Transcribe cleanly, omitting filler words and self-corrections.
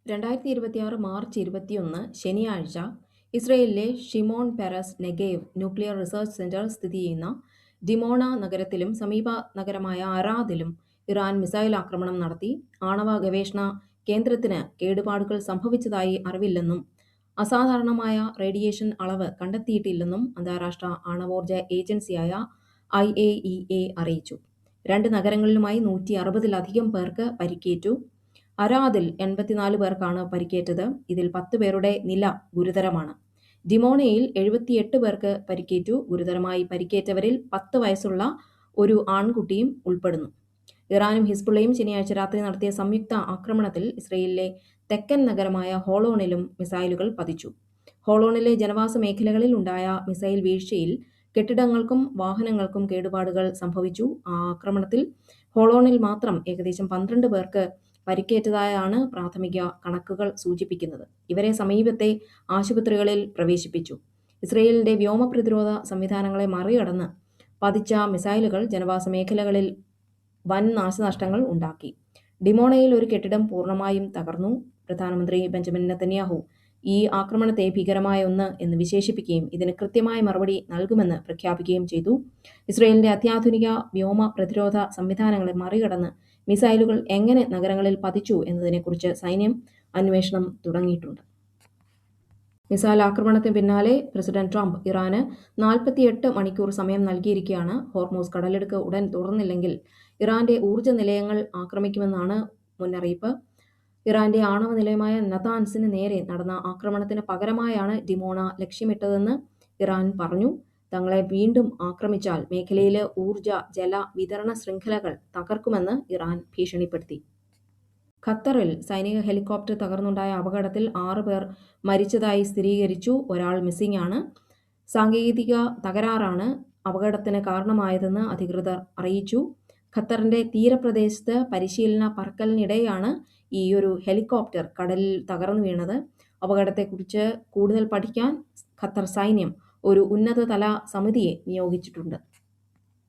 2026 March 21 ശനിയാഴ്ച ഇസ്രയേലിലെ Shimon Peres Negev nuclear research centre സ്ഥിതി ചെയ്യുന്ന ഡിമോണ നഗരത്തിലും സമീപ നഗരമായ അറാദിലും ഇറാൻ മിസൈൽ ആക്രമണം നടത്തി. ആണവ ഗവേഷണ കേന്ദ്രത്തിന് കേടുപാടുകൾ സംഭവിച്ചതായി അറിവില്ലെന്നും അസാധാരണമായ റേഡിയേഷൻ അളവ് കണ്ടെത്തിയിട്ടില്ലെന്നും അന്താരാഷ്ട്ര ആണവോർജ ഏജൻസിയായ IAEA അറിയിച്ചു. രണ്ട് നഗരങ്ങളിലുമായി 160-ലധികം പേർക്ക് പരിക്കേറ്റു. അരാദിൽ 84 പേർക്കാണ് പരിക്കേറ്റത്. ഇതിൽ 10 പേരുടെ നില ഗുരുതരമാണ്. ഡിമോണയിൽ 78 പേർക്ക് പരിക്കേറ്റു. ഗുരുതരമായി പരിക്കേറ്റവരിൽ 10 വയസ്സുള്ള ഒരു ആൺകുട്ടിയും ഉൾപ്പെടുന്നു. ഇറാനും ഹിസ്ബുള്ളയും ശനിയാഴ്ച രാത്രി നടത്തിയ സംയുക്ത ആക്രമണത്തിൽ ഇസ്രയേലിലെ തെക്കൻ നഗരമായ ഹോളോണിലും മിസൈലുകൾ പതിച്ചു. ഹോളോണിലെ ജനവാസ മേഖലകളിൽ ഉണ്ടായ മിസൈൽ വീഴ്ചയിൽ കെട്ടിടങ്ങൾക്കും വാഹനങ്ങൾക്കും കേടുപാടുകൾ സംഭവിച്ചു. ആ ആക്രമണത്തിൽ ഹോളോണിൽ മാത്രം ഏകദേശം 12 പേർക്ക് പരിക്കേറ്റതായാണ് പ്രാഥമിക കണക്കുകൾ സൂചിപ്പിക്കുന്നത്. ഇവരെ സമീപത്തെ ആശുപത്രികളിൽ പ്രവേശിപ്പിച്ചു. ഇസ്രയേലിന്റെ വ്യോമ പ്രതിരോധ സംവിധാനങ്ങളെ മറികടന്ന് പതിച്ച മിസൈലുകൾ ജനവാസ മേഖലകളിൽ വൻ നാശനഷ്ടങ്ങൾ ഉണ്ടാക്കി. ഡിമോണയിൽ ഒരു കെട്ടിടം പൂർണ്ണമായും തകർന്നു. പ്രധാനമന്ത്രി ബെഞ്ചമിൻ നെതന്യാഹു ഈ ആക്രമണത്തെ ഭീകരമായ ഒന്ന് എന്ന് വിശേഷിപ്പിക്കുകയും ഇതിന് കൃത്യമായ മറുപടി നൽകുമെന്ന് പ്രഖ്യാപിക്കുകയും ചെയ്തു. ഇസ്രയേലിന്റെ അത്യാധുനിക വ്യോമ പ്രതിരോധ സംവിധാനങ്ങളെ മറികടന്ന് മിസൈലുകൾ എങ്ങനെ നഗരങ്ങളിൽ പതിച്ചു എന്നതിനെക്കുറിച്ച് സൈന്യം അന്വേഷണം തുടങ്ങിയിട്ടുണ്ട്. മിസൈൽ ആക്രമണത്തിന് പിന്നാലെ പ്രസിഡന്റ് ട്രംപ് ഇറാന് 48 മണിക്കൂർ സമയം നൽകിയിരിക്കുകയാണ്. ഹോർമൂസ് കടലിടുക്ക് ഉടൻ തുറന്നില്ലെങ്കിൽ ഇറാന്റെ ഊർജ്ജ നിലയങ്ങൾ ആക്രമിക്കുമെന്നാണ് മുന്നറിയിപ്പ്. ഇറാന്റെ ആണവ നിലയമായ നതാൻസിന് നേരെ നടന്ന ആക്രമണത്തിന് പകരമായാണ് ഡിമോണ ലക്ഷ്യമിട്ടതെന്ന് ഇറാൻ പറഞ്ഞു. തങ്ങളെ വീണ്ടും ആക്രമിച്ചാൽ മേഖലയിലെ ഊർജ്ജ ജല വിതരണ ശൃംഖലകൾ തകർക്കുമെന്ന് ഇറാൻ ഭീഷണിപ്പെടുത്തി. ഖത്തറിൽ സൈനിക ഹെലികോപ്റ്റർ തകർന്നുണ്ടായ അപകടത്തിൽ 6 പേർ മരിച്ചതായി സ്ഥിരീകരിച്ചു. ഒരാൾ മിസ്സിംഗ് ആണ്. സാങ്കേതിക തകരാറാണ് അപകടത്തിന് കാരണമായതെന്ന് അധികൃതർ അറിയിച്ചു. ഖത്തറിന്റെ തീരപ്രദേശത്ത് പരിശീലന പറക്കലിനിടെയാണ് ഈയൊരു ഹെലികോപ്റ്റർ കടലിൽ തകർന്നു വീണത്. അപകടത്തെക്കുറിച്ച് കൂടുതൽ പഠിക്കാൻ ഖത്തർ സൈന്യം ഒരു ഉന്നതതല സമിതിയെ നിയോഗിച്ചിട്ടുണ്ട്.